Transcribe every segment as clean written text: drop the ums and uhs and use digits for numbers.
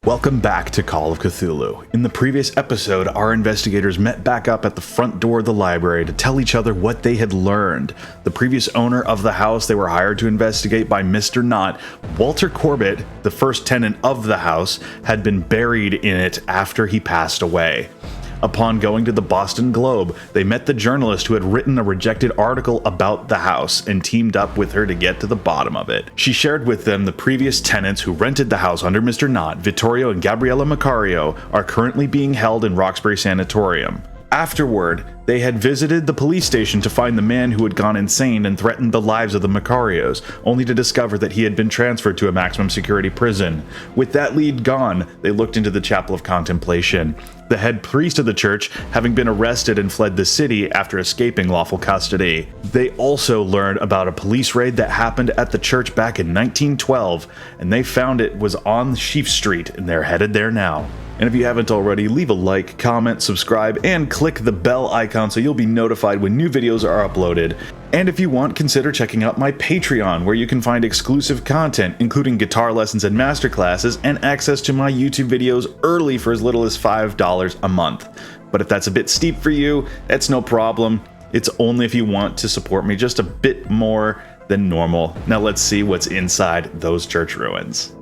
Welcome back to Call of Cthulhu. In the previous episode, our investigators met back up at the front door of the library to tell each other what they had learned. The previous owner of the house they were hired to investigate by Mr. Knott, Walter Corbitt, the first tenant of the house, had been buried in it after he passed away. Upon going to the Boston Globe, they met the journalist who had written a rejected article about the house and teamed up with her to get to the bottom of it. She shared with them the previous tenants who rented the house under Mr. Knott. Vittorio and Gabriela Macario are currently being held in Roxbury Sanitarium. Afterward, they had visited the police station to find the man who had gone insane and threatened the lives of the Macarios, only to discover that he had been transferred to a maximum security prison. With that lead gone, they looked into the Chapel of Contemplation. The head priest of the church having been arrested and fled the city after escaping lawful custody. They also learned about a police raid that happened at the church back in 1912, and they found it was on Sheafe Street, and they're headed there now. And if you haven't already, leave a like, comment, subscribe, and click the bell icon so you'll be notified when new videos are uploaded. And if you want, consider checking out my Patreon, where you can find exclusive content, including guitar lessons and masterclasses, and access to my YouTube videos early for as little as $5 a month. But if that's a bit steep for you, that's no problem. It's only if you want to support me just a bit more than normal. Now let's see what's inside those church ruins.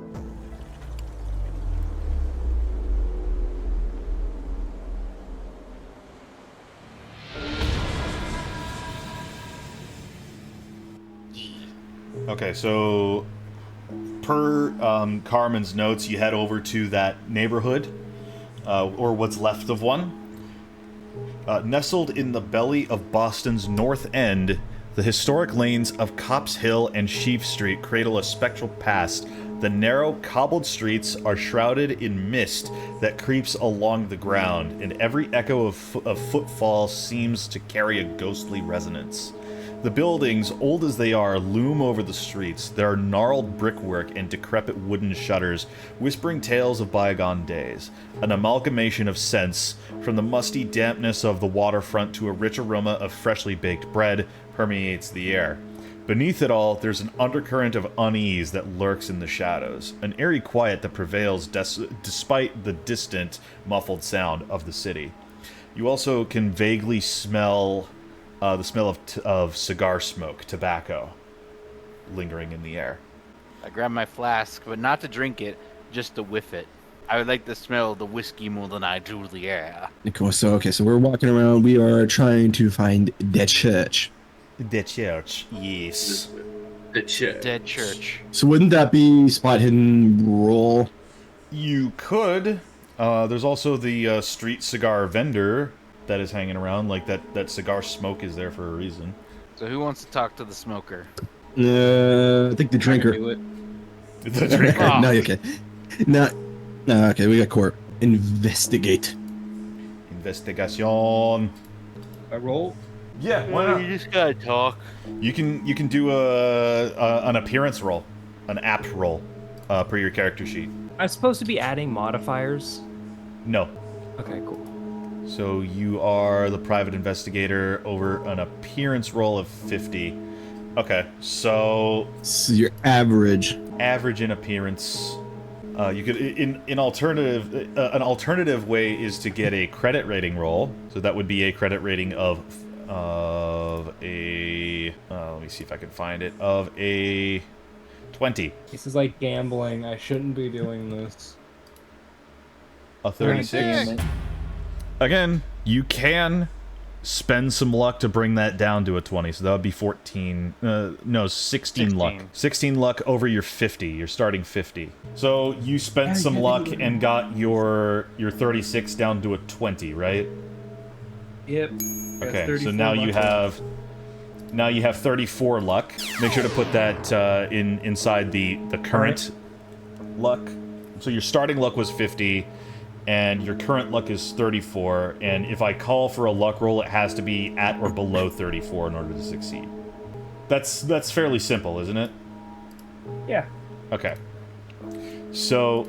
Okay, so per Carmen's notes, you head over to that neighborhood, or what's left of one. Nestled in the belly of Boston's North End, the historic lanes of Copp's Hill and Sheafe Street cradle a spectral past. The narrow, cobbled streets are shrouded in mist that creeps along the ground, and every echo of footfall seems to carry a ghostly resonance. The buildings, old as they are, loom over the streets. There are gnarled brickwork and decrepit wooden shutters, whispering tales of bygone days. An amalgamation of scents, from the musty dampness of the waterfront to a rich aroma of freshly baked bread, permeates the air. Beneath it all, there's an undercurrent of unease that lurks in the shadows, an eerie quiet that prevails despite the distant, muffled sound of the city. You also can vaguely smell the smell of cigar smoke, tobacco, lingering in the air. I grab my flask, but not to drink it, just to whiff it. I would like to smell the whiskey more than I do the air. Cool. So we're walking around. We are trying to find the church. The church, yes. The church. Dead church. So wouldn't that be spot hidden roll? You could. There's also the street cigar vendor that is hanging around. Like that cigar smoke is there for a reason. So who wants to talk to the smoker? I think the drinker. The drinker. No, you okay. No, okay, we got court. Investigate. Investigation. A roll? Yeah, why not? You just gotta talk. You can do an appearance roll, an apt roll, per your character sheet. I'm supposed to be adding modifiers. No. Okay, cool. So you are the private investigator over an appearance roll of 50. Okay, so your average in appearance. You could in alternative an alternative way is to get a credit rating roll. So that would be a credit rating of a let me see if I can find it, of a 20. This is like gambling. I shouldn't be doing this. A 36. Again, you can spend some luck to bring that down to a 20, so that would be 14. No, 16 luck. 16 luck over your 50. You're starting 50. So you spent some luck and got your 36 down to a 20, right? Yep. Okay, so now you have 34 luck. Make sure to put that inside the current luck. So your starting luck was 50. And your current luck is 34, and if I call for a luck roll, it has to be at or below 34 in order to succeed. That's fairly simple, isn't it? Yeah. Okay. So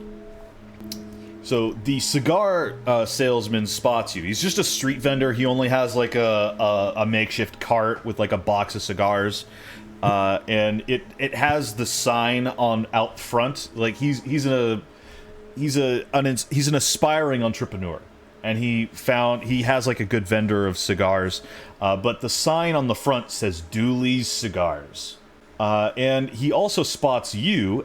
the cigar salesman spots you. He's just a street vendor. He only has like a makeshift cart with like a box of cigars. And it has the sign on out front. Like he's in a he's an aspiring entrepreneur, and he has like a good vendor of cigars, but the sign on the front says Dooley's Cigars. And he also spots you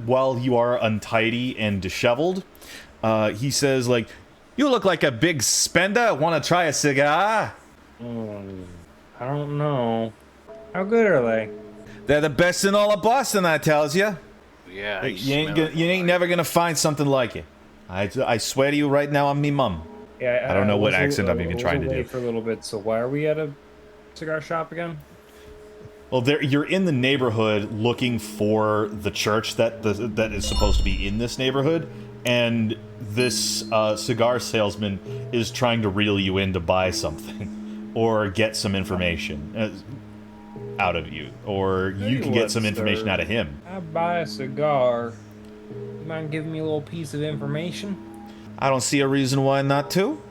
while you are untidy and disheveled. He says, like, "You look like a big spender. Want to try a cigar?" I don't know. How good are they? They're the best in all of Boston, I tells you. Yeah, You ain't never gonna find something like it. I swear to you right now, I'm me mum. Yeah, I don't know what was accent I'm even trying to away do. for a little bit. So why are we at a cigar shop again? Well, you're in the neighborhood looking for the church that is supposed to be in this neighborhood, and this cigar salesman is trying to reel you in to buy something or get some information out of you, or you can get some information out of him. I buy a cigar. You mind giving me a little piece of information? I don't see a reason why not to.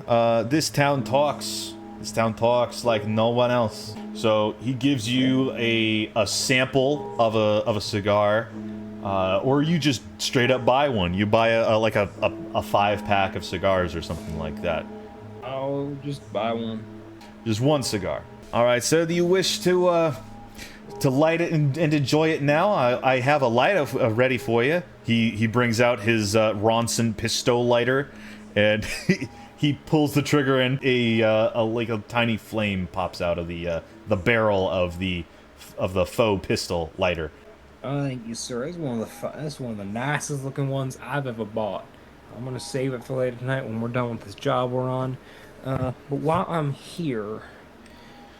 This town talks. This town talks like no one else. So he gives you a sample of a cigar, or you just straight up buy one. You buy a 5-pack of cigars or something like that. I'll just buy one. Just one cigar. All right, sir. Do you wish to light it and enjoy it now? I have a lighter ready for you. He brings out his Ronson pistol lighter, and he pulls the trigger, and a tiny flame pops out of the barrel of the faux pistol lighter. Oh, thank you, sir. It's one of the nicest looking ones I've ever bought. I'm gonna save it for later tonight when we're done with this job we're on. But while I'm here,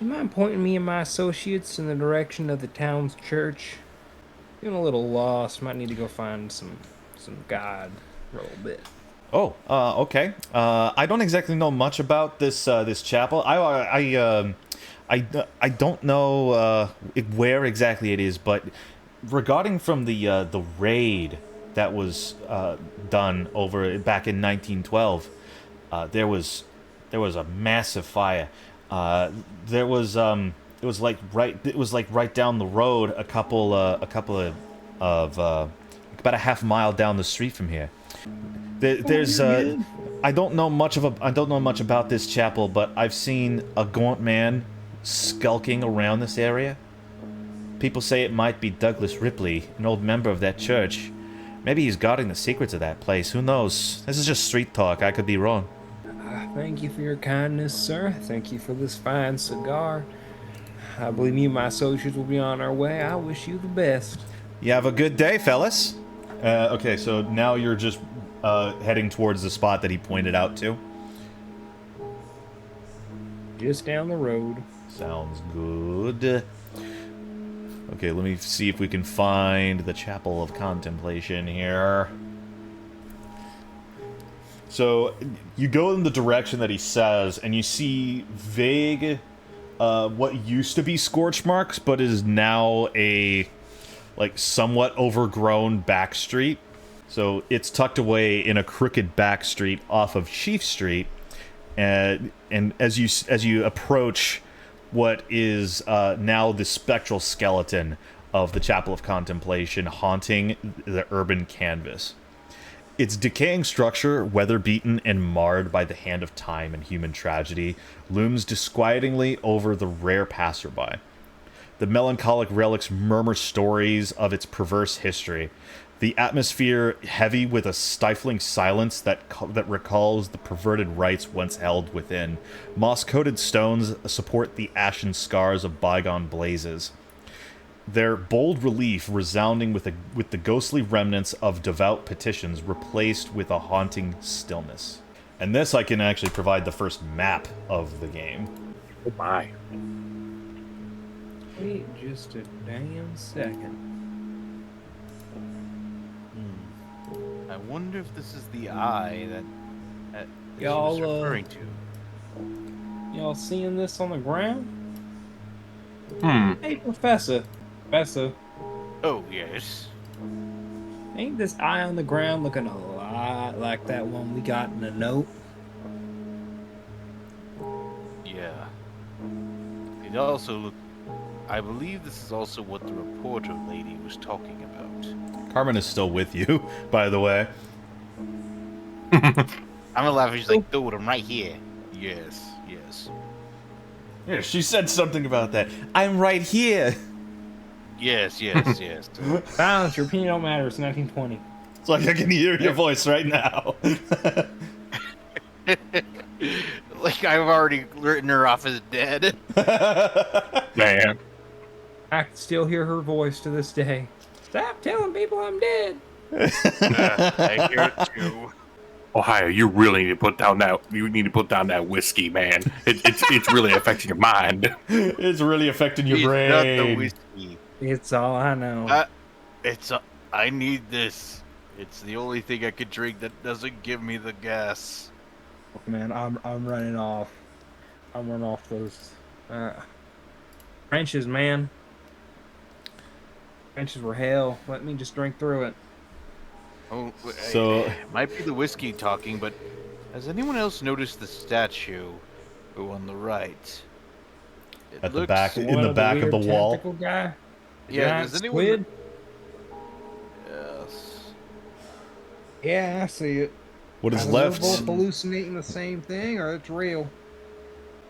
you mind pointing me and my associates in the direction of the town's church? Feeling a little lost. Might need to go find some guide for a little bit. Oh, okay. I don't exactly know much about this chapel. I don't know where exactly it is, but regarding from the raid that was done over back in 1912, there was a massive fire. It was like right down the road, a couple of about a half mile down the street from here. There's I don't know much about this chapel, but I've seen a gaunt man skulking around this area. People say it might be Douglas Ripley, an old member of that church. Maybe he's guarding the secrets of that place. Who knows? This is just street talk. I could be wrong. Thank you for your kindness, sir. Thank you for this fine cigar. I believe me and my associates will be on our way. I wish you the best. You have a good day, fellas. Okay, so now you're just heading towards the spot that he pointed out to. Just down the road. Sounds good. Okay, let me see if we can find the Chapel of Contemplation here. So, you go in the direction that he says, and you see vague, what used to be scorch marks, but is now a, somewhat overgrown back street. So, it's tucked away in a crooked back street off of Sheafe Street, and as you approach what is now the spectral skeleton of the Chapel of Contemplation haunting the urban canvas. Its decaying structure, weather-beaten and marred by the hand of time and human tragedy, looms disquietingly over the rare passerby. The melancholic relics murmur stories of its perverse history, the atmosphere heavy with a stifling silence that recalls the perverted rites once held within. Moss-coated stones support the ashen scars of bygone blazes, their bold relief resounding with the ghostly remnants of devout petitions replaced with a haunting stillness. And this I can actually provide the first map of the game. Oh my. Wait just a damn second. I wonder if this is the eye that she Y'all, was referring to. Y'all seeing this on the ground? Hmm. Hey, Professor. Oh, yes. Ain't this eye on the ground looking a lot like that one we got in the note? Yeah. It also looked... I believe this is also what the reporter lady was talking about. Carmen is still with you, by the way. I'm gonna laugh. She's like, dude, I'm right here. Yes. Yeah, she said something about that. I'm right here. Yes. Silence, your opinion don't matter. It's 1920. It's like I can hear your voice right now. Like I've already written her off as dead. Man. I can still hear her voice to this day. Stop telling people I'm dead. I hear it too. Ohio, you really need to put down that whiskey, man. It's really affecting your mind. It's really affecting your It's brain. not the whiskey. It's all I know. I need this. It's the only thing I could drink that doesn't give me the gas. Man, I'm running off. I'm running off those trenches, man. Trenches were hell. Let me just drink through it. Oh, So- it might be the whiskey talking, but has anyone else noticed the statue on the right? It At the looks- back, in One the back of the weird wall. tentacle guy. Yeah, Giant does anyone? squid? Yes. Yeah, I see it. What is Either left? We're both hallucinating the same thing, or it's real.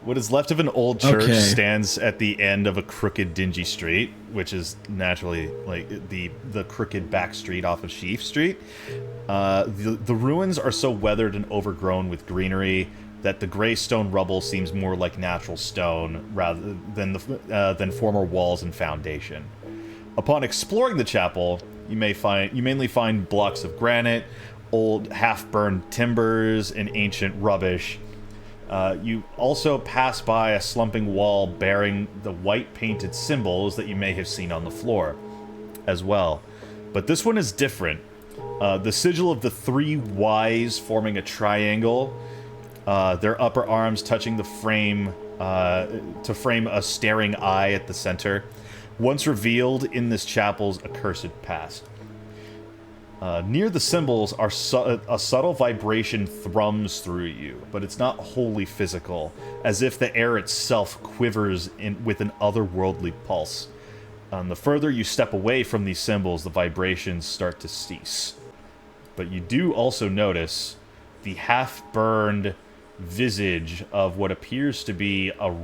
What is left of an old church Okay. stands at the end of a crooked, dingy street, which is naturally like the crooked back street off of Sheafe Street. The ruins are so weathered and overgrown with greenery that the gray stone rubble seems more like natural stone rather than former walls and foundation. Upon exploring the chapel, you mainly find blocks of granite, old half-burned timbers, and ancient rubbish. You also pass by a slumping wall bearing the white painted symbols that you may have seen on the floor as well. But this one is different. The sigil of the three Ys forming a triangle, their upper arms touching the frame to frame a staring eye at the center, once revealed in this chapel's accursed past. Near the symbols are a subtle vibration thrums through you, but it's not wholly physical, as if the air itself quivers with an otherworldly pulse. The further you step away from these symbols, the vibrations start to cease. But you do also notice the half-burned visage of what appears to be a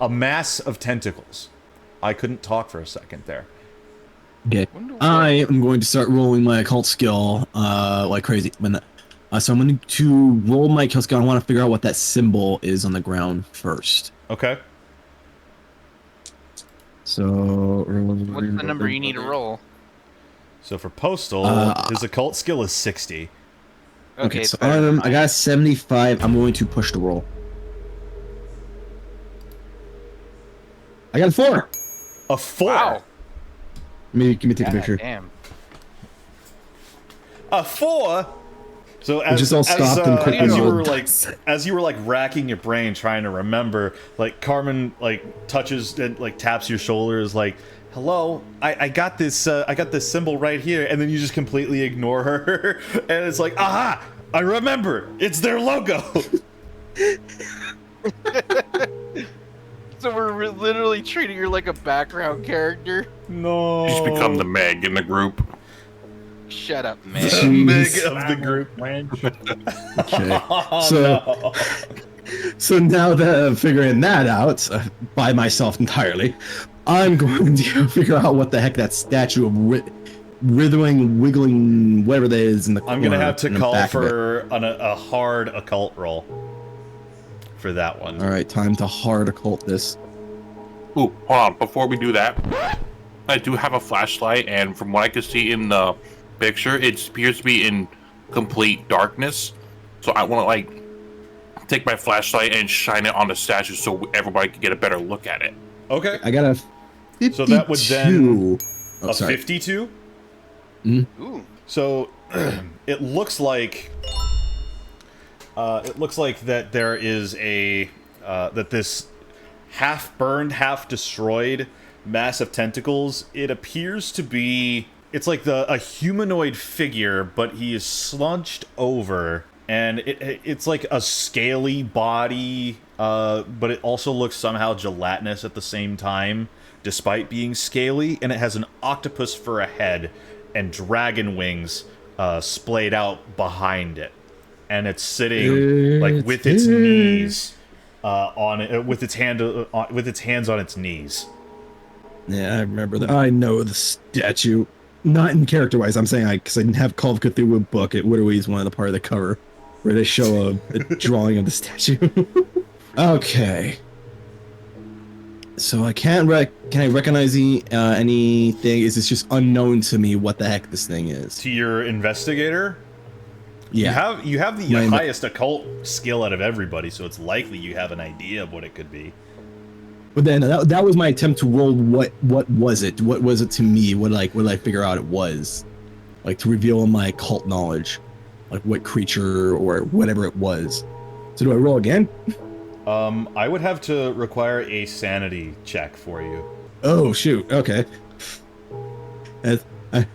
mass of tentacles. I couldn't talk for a second there. Okay. I am going to start rolling my occult skill like crazy. So I'm going to roll my occult skill. I want to figure out what that symbol is on the ground first. Okay. So What's the number you need to roll? So for Postal, his occult skill is 60. Okay, it's so better than I got 75. I'm going to push the roll. I got a 4. A 4? Wow. Let me take a picture. Damn. A 4? So We just all stopped and quickly as you were rolled. like racking your brain trying to remember, like Carmen like touches and like taps your shoulders like, hello, I got this symbol right here, and then you just completely ignore her and it's like, aha, I remember, it's their logo. So we're literally treating her like a background character. No. You just become the Meg in the group. Shut up, man. the Meg of the group. Okay. Oh, So, no. so now that I'm figuring that out by myself entirely, I'm going to figure out what the heck that statue of writhing, wiggling, whatever that is in the corner. I'm gonna have to in the call back of it. for a hard occult roll for that one. All right, time to hard occult this. Ooh, hold on. Before we do that, I do have a flashlight, and from what I can see in the picture, it appears to be in complete darkness. So I want to like take my flashlight and shine it on the statue so everybody can get a better look at it. Okay. I got a 52. So that would then Oh, a sorry. 52. Ooh. So it looks like that there is that this half burned, half destroyed mass of tentacles. It appears to be it's like a humanoid figure, but he is slunched over, and it's like a scaly body, but it also looks somehow gelatinous at the same time, despite being scaly, and it has an octopus for a head and dragon wings splayed out behind it, and it's sitting like with its knees on it, with its hands on its knees. Yeah, I remember that. I know the statue. Not in character-wise. I'm saying because I didn't have Call of Cthulhu book. It literally is one of the part of the cover where they show a drawing of the statue. Okay. So I can't can I recognize anything? Is this just unknown to me what the heck this thing is? To your investigator, Yeah. you have the highest occult skill out of everybody, so it's likely you have an idea of what it could be. But then that was my attempt to roll what was it? What was it to me? What did I figure out it was? Like to reveal my occult knowledge. Like what creature or whatever it was. So do I roll again? I would have to require a sanity check for you. Oh shoot, okay.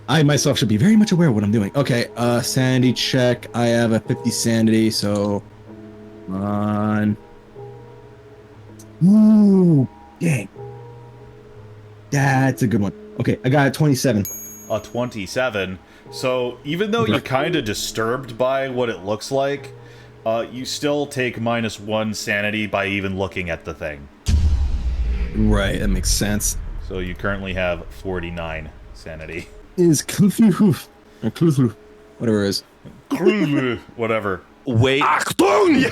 I myself should be very much aware of what I'm doing. Okay, sanity check. I have a 50 sanity, so on. Ooh, dang. That's a good one. Okay, I got a 27. A 27. So even though you're kind of disturbed by what it looks like, you still take -1 sanity by even looking at the thing. Right, that makes sense. So you currently have 49 sanity. Is Cthulhu, or Cthulhu, whatever it is. Whatever. Wait. Achtung!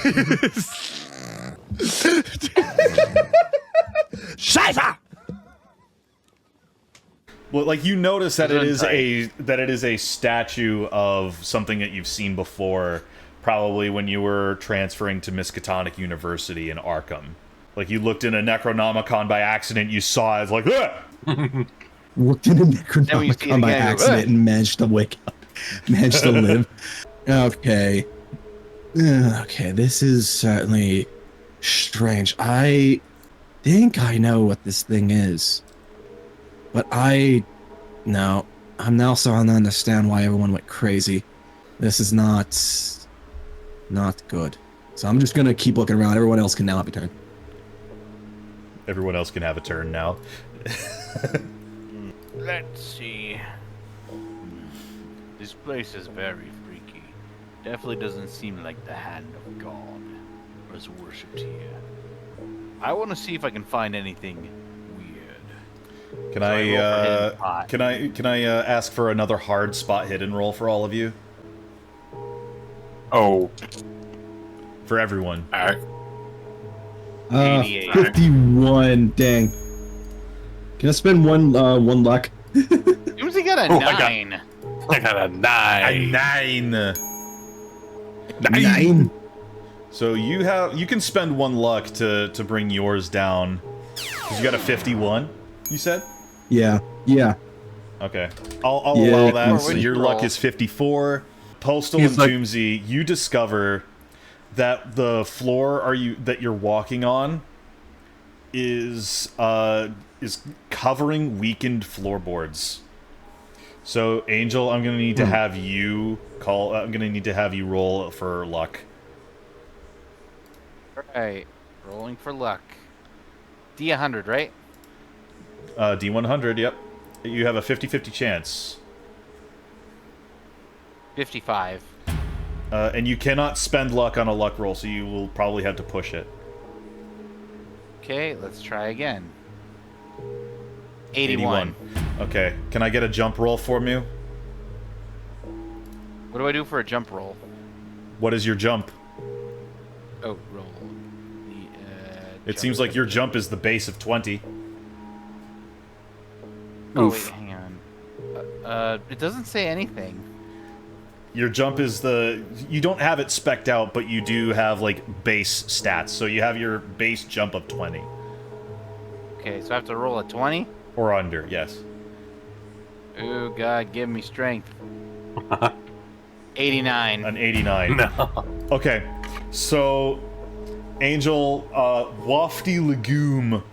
Scheiße! Well, like you notice that it is a statue of something that you've seen before, probably when you were transferring to Miskatonic University in Arkham. Like you looked in a Necronomicon by accident, you saw it, it's like, ah! Looked in a Necronomicon by accident and managed to wake up, managed to live. Okay. Okay, this is certainly strange. I think I know what this thing is. But I'm now starting to understand why everyone went crazy. This is not good. So I'm just gonna keep looking around. Everyone else can now have a turn. Everyone else can have a turn now. Let's see. This place is very freaky. Definitely doesn't seem like the hand of God was worshipped here. I want to see if I can find anything weird. Can I ask for another hard spot hidden roll for all of you? Oh, For everyone. alright. 88. 51. Dang. Can I spend one luck? Seems he got a Oh, 9. I got a 9. 9. 9. So you can spend 1 luck to bring yours down. 'Cause you got a 51, you said? Yeah. Okay. I'll Yeah, allow that. can So see. your luck is 54. Postal He's and like- Toomsy, you discover that the floor that you're walking on is covering weakened floorboards. So Angel, I'm gonna need to have you I'm gonna need to have you roll for luck. Alright. Rolling for luck. D100, right? D100, yep. You have a 50-50 chance. 55. And you cannot spend luck on a luck roll, so you will probably have to push it. Okay, let's try again. 81. Okay, can I get a jump roll for you? What do I do for a jump roll? What is your jump? Oh, roll. It seems like your jump is the base of 20. Oh, wait, hang on. It doesn't say anything. Your jump is you don't have it spec'd out, but you do have, like, base stats. So you have your base jump of 20. Okay, so I have to roll a 20? Or under, yes. Oh, God, give me strength. 89. An 89. No. Okay, so Angel, Wafty Legume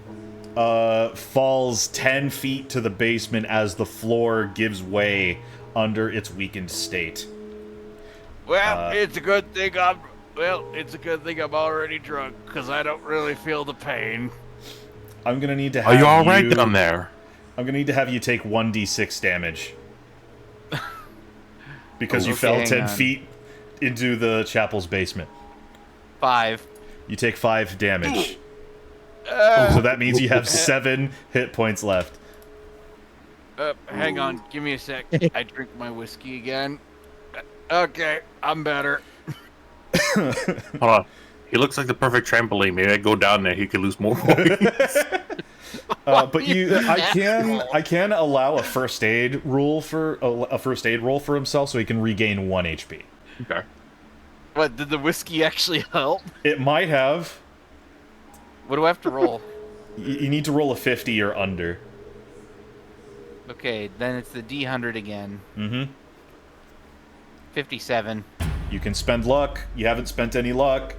falls 10 feet to the basement as the floor gives way under its weakened state. Well, it's a good thing I'm already drunk, because I don't really feel the pain. I'm gonna need to have Are you alright down there? I'm gonna need to have you take 1d6 damage. because you Okay, fell hang 10 on. feet into the chapel's basement. 5. You take 5 damage. So that means you have 7 hit points left. Hang on, give me a sec. I drink my whiskey again. Okay, I'm better. Hold on. He looks like the perfect trampoline. Maybe I go down there. He could lose more points. But I can allow a first aid rule for a first aid roll for himself, so he can regain 1 HP. Okay. What, did the whiskey actually help? It might have. What do I have to roll? You need to roll a 50 or under. Okay, then it's the D100 again. Mm-hmm. 57. You can spend luck. You haven't spent any luck.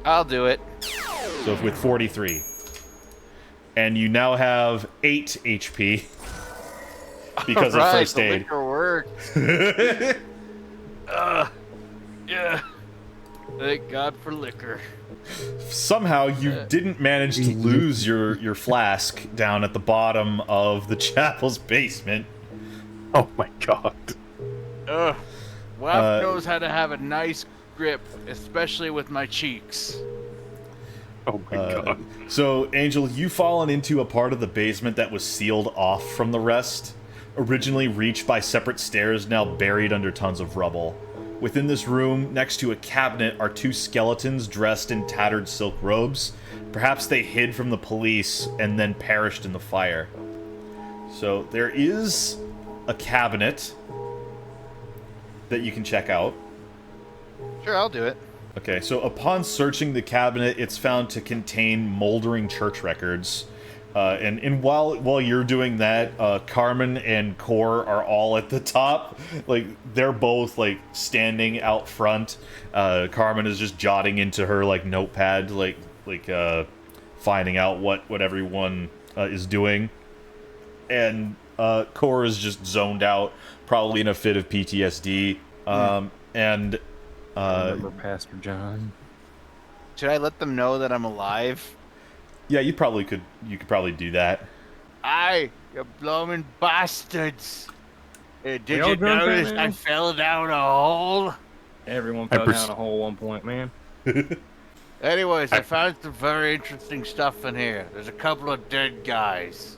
I'll do it. So with 43. And you now have 8 HP. Because of first the aid. liquor worked. Yeah. Thank God for liquor. Somehow you didn't manage to lose your flask down at the bottom of the chapel's basement. Oh my god. Waff knows how to have a nice grip, especially with my cheeks. Oh my god. So, Angel, you've fallen into a part of the basement that was sealed off from the rest. Originally reached by separate stairs, now buried under tons of rubble. Within this room, next to a cabinet, are 2 skeletons dressed in tattered silk robes. Perhaps they hid from the police and then perished in the fire. So, there is a cabinet that you can check out. Sure, I'll do it. Okay, so upon searching the cabinet, it's found to contain moldering church records. And while you're doing that, Carmen and Cor are all at the top. Like, they're both, like, standing out front. Carmen is just jotting into her, like, notepad, finding out what everyone is doing. And Cor is just zoned out, probably in a fit of PTSD. I remember Pastor John. Should I let them know that I'm alive? Yeah, you could probably do that. Aye, you blooming bastards! Did all you drunk right notice now? I fell down a hole? Everyone I fell pers- down a hole one point, man. Anyways, I found some very interesting stuff in here. There's a couple of dead guys.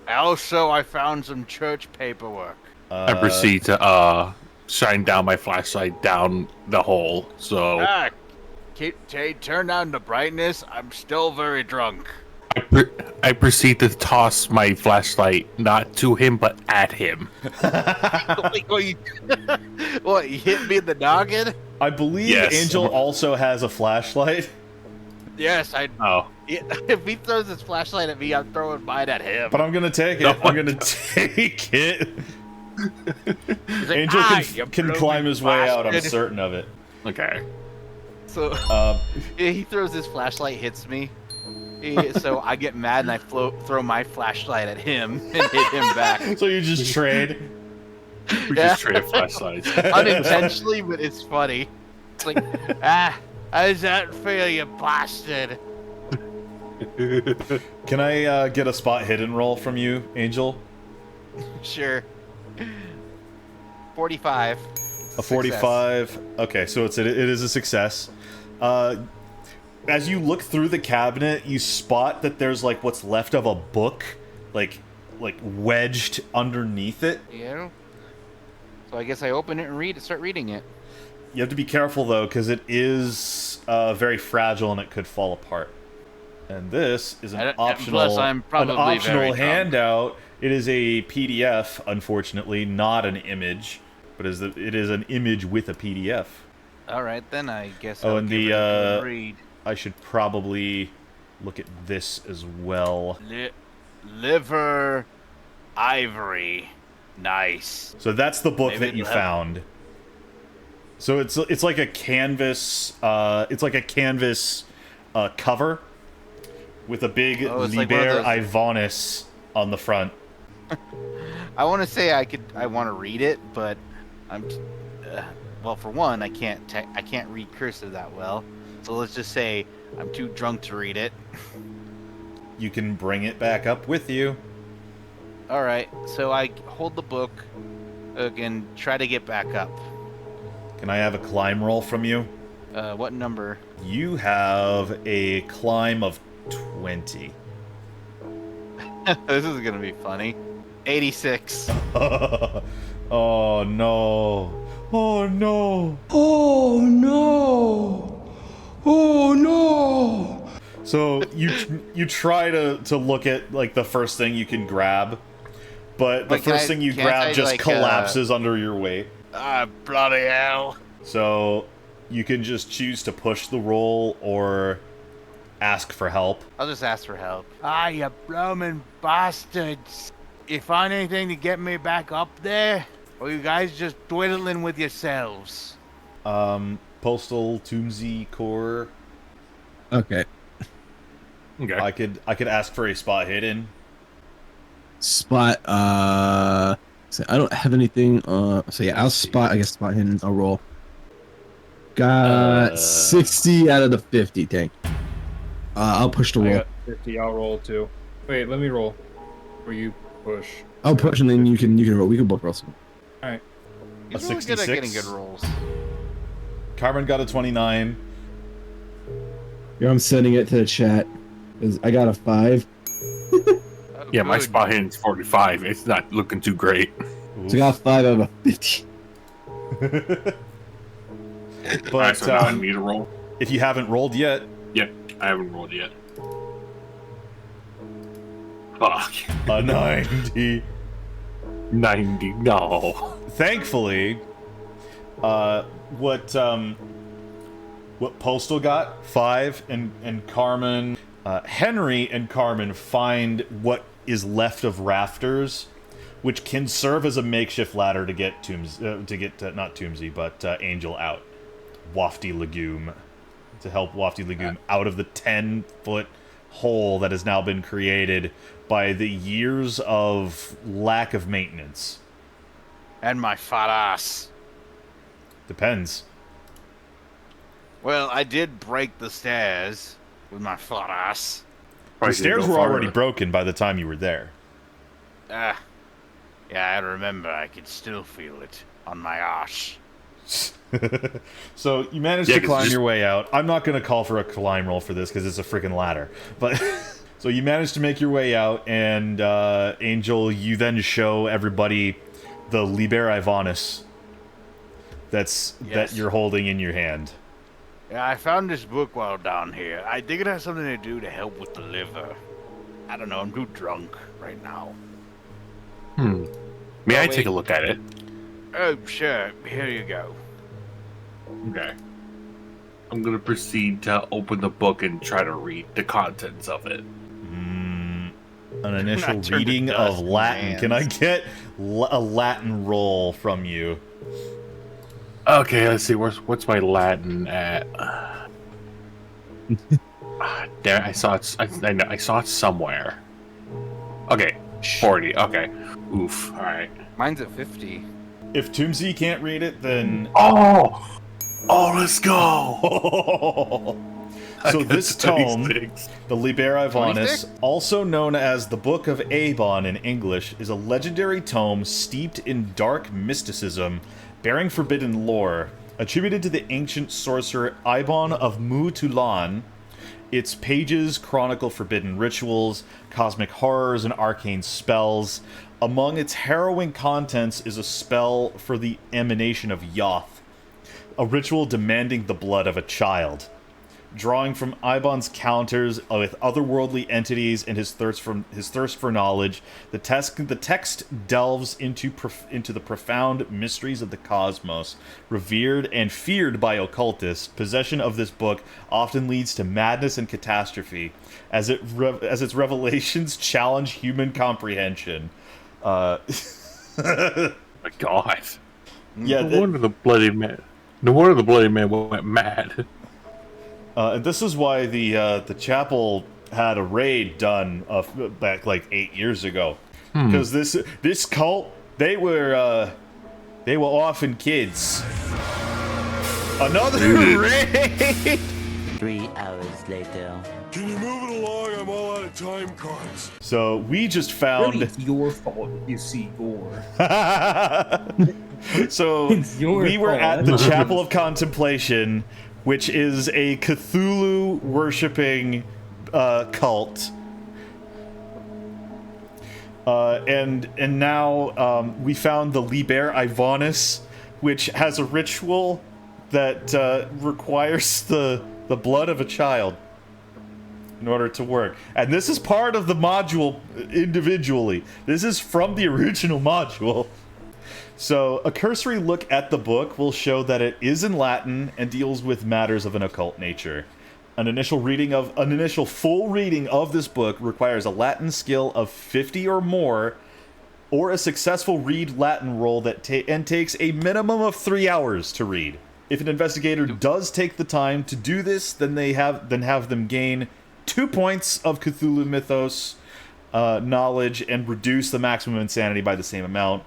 I found some church paperwork. I proceed to shine down my flashlight down the hole. So Turn down the brightness. I'm still very drunk. I proceed to toss my flashlight not to him but at him. What, you hit me in the noggin? I believe Yes. Angel also has a flashlight, Yes, I. Oh, If he throws his flashlight at me, I'm throwing mine at him. but I'm gonna take it. No. I'm gonna take it. He's like, Angel you can blooming climb his way out, I'm bastard." certain of it. okay. So he throws his flashlight, hits me. So I get mad and I throw my flashlight at him and hit him back. So you just trade. We Yeah. just traded flashlights. Unintentionally, but it's funny. It's like, how does that feel, you bastard? Can I get a spot hidden roll from you, Angel? Sure. 45. A 45. Okay, so it is a success. As you look through the cabinet, you spot that there's like what's left of a book, like wedged underneath it. Yeah. So I guess I open it and start reading it. You have to be careful though, because it is very fragile and it could fall apart. And this is an plus, I'm probably very optional drunk. handout. It is a PDF, unfortunately, not an image, but it is an image with a PDF. All right, then I guess Oh, I'll and give the, it a good read. I should probably look at this as well. Liver ivory. Nice. So that's the book Maybe that you it'll help. found. So it's like a canvas. It's like a canvas cover with a big Oh, it's like one of Liber those- Ivonis on the front. I want to say I want to read it, but I'm well, for one, I can't read cursive that well. So let's just say I'm too drunk to read it. You can bring it back up with you. All right. So I hold the book Again, try to get back up. Can I have a climb roll from you? What number? You have a climb of 20. This is gonna be funny. 86. Oh no. Oh no. Oh no! Oh no! So you try to look at like the first thing you can grab, but the Like, first thing you can't grab I, just like, collapses under your weight. Ah, bloody hell. So you can just choose to push the roll or ask for help. I'll just ask for help. Ah, you blooming bastards. You find anything to get me back up there? Or you guys just dwindling with yourselves? Postal Toomsy Core. Okay. Okay. I could ask for a spot hidden. Spot. So I don't have anything. So yeah, I'll spot. I guess spot hidden. I'll roll. Got 60 out of the 50. Dang. I'll push the I roll. got 50. I'll roll too. Wait, let me roll. Or you push. I'll push and then you can roll. We can both roll. All right. He's A really good at 66. getting good rolls. Carmen got a 29. Here, I'm sending it to the chat. I got a 5. Oh, Yeah, my good. spot hidden's 45. It's not looking too great. So I got 5 out of a 50. But Alright, so now I need to roll. if you haven't rolled yet, Yep, I haven't rolled yet. Fuck. a 90. 90. No. Thankfully, what Postal got 5 and Carmen, Henry and Carmen find what is left of rafters, which can serve as a makeshift ladder to get not Toomsy, but Angel out. Wafty Legume, to help Wafty Legume out of the 10-foot hole that has now been created by the years of lack of maintenance. And my fat ass. Depends. Well, I did break the stairs with my fat ass. The stairs were already broken by the time you were there. Yeah, I remember. I could still feel it on my ass. So you managed to climb your way out. I'm not going to call for a climb roll for this because it's a freaking ladder. But so you managed to make your way out, and Angel, you then show everybody the Liber Ivanis that you're holding in your hand. Yeah, I found this book while down here. I think it has something to do to help with the liver. I don't know. I'm too drunk right now. May I wait. take a look at it? Oh, sure. Here you go. Okay. I'm gonna proceed to open the book and try to read the contents of it. An initial Not turned to reading dust of in Latin. hands. Can I get a Latin roll from you? Okay, let's see. What's my Latin at? There, I saw it. I saw it somewhere. Okay, 40. Okay. Oof. All right. Mine's at 50. If Toomsy can't read it, then Oh, let's go. so this tome, 26. the Liber Ivanis, 26? also known as the Book of Abon in English, is a legendary tome steeped in dark mysticism, bearing forbidden lore, attributed to the ancient sorcerer Ibon of Mutulan. Its pages chronicle forbidden rituals, cosmic horrors, and arcane spells. Among its harrowing contents is a spell for the emanation of Yoth, a ritual demanding the blood of a child. Drawing from Ibon's counters with otherworldly entities and his thirst for knowledge, the text delves into the profound mysteries of the cosmos. Revered and feared by occultists, possession of this book often leads to madness and catastrophe, as its revelations challenge human comprehension. My God. Yeah, No wonder the bloody man. No wonder the bloody man went mad. and this is why the chapel had a raid done back like 8 years ago, because this cult they were orphan kids. Another raid. 3 hours later. Can you move it along? I'm all out of time cards. So we just found. Really, it's your fault if you see gore. So It's your we were fault. at the Chapel of Contemplation, which is a Cthulhu worshipping cult. And now we found the Liber Ivanus, which has a ritual that requires the blood of a child in order to work. And this is part of the module individually. This is from the original module. So a cursory look at the book will show that it is in Latin and deals with matters of an occult nature. An initial full reading of this book requires a Latin skill of 50 or more, or a successful read Latin roll that takes a minimum of 3 hours to read. If an investigator does take the time to do this, then have them gain 2 points of Cthulhu Mythos knowledge and reduce the maximum insanity by the same amount.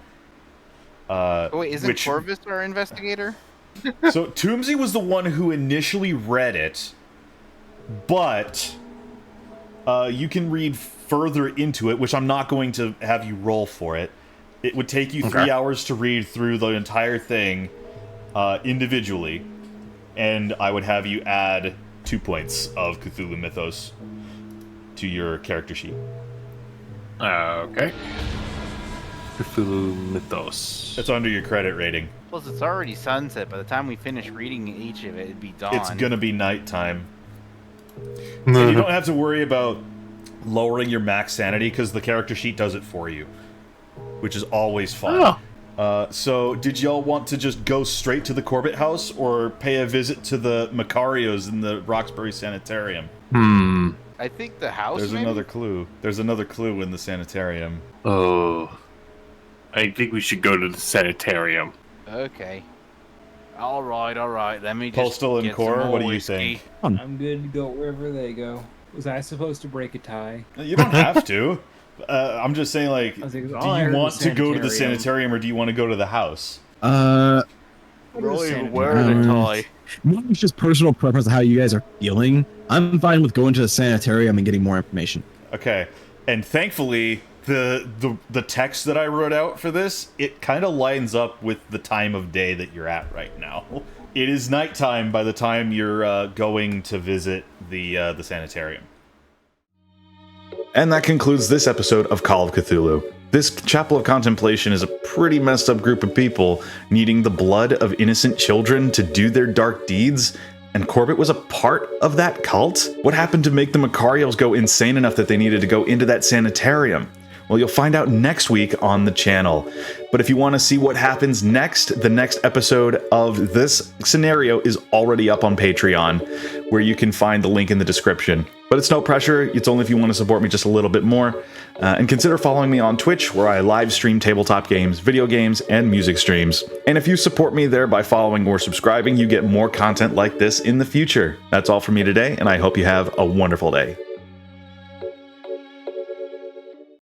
Wait, isn't Corvus our investigator? So Toomsy was the one who initially read it, but you can read further into it, which I'm not going to have you roll for it. It would take you 3 hours to read through the entire thing individually, and I would have you add 2 points of Cthulhu Mythos to your character sheet. Okay. Cthulhu Mythos. It's under your credit rating. Plus, it's already sunset. By the time we finish reading each of it, it'd be dawn. It's gonna be nighttime. So you don't have to worry about lowering your max sanity, because the character sheet does it for you, which is always fun. So did y'all want to just go straight to the Corbitt house, or pay a visit to the Macarios in the Roxbury Sanitarium? I think the house. There's maybe? another clue. There's another clue in the sanitarium. Oh. I think we should go to the sanitarium. Okay. All right. Let me just Postal and get some Core, more what do you whiskey. think? I'm good to go wherever they go. Was I supposed to break a tie? You don't have to. I'm just saying, like, I was like, do "Oh, I you heard want the to go to the sanitarium." sanitarium, or do you want to go to the house? Really even wearing a tie. It's just personal preference of how you guys are feeling. I'm fine with going to the sanitarium and getting more information. Okay, and thankfully, the text that I wrote out for this, it kind of lines up with the time of day that you're at right now. It is nighttime by the time you're going to visit the sanitarium. And that concludes this episode of Call of Cthulhu. This Chapel of Contemplation is a pretty messed up group of people needing the blood of innocent children to do their dark deeds, and Corbitt was a part of that cult? What happened to make the Macarios go insane enough that they needed to go into that sanitarium? Well, you'll find out next week on the channel. But if you want to see what happens next, the next episode of this scenario is already up on Patreon, where you can find the link in the description. But it's no pressure, it's only if you want to support me just a little bit more. And consider following me on Twitch, where I live stream tabletop games, video games, and music streams. And if you support me there by following or subscribing, you get more content like this in the future. That's all for me today, and I hope you have a wonderful day.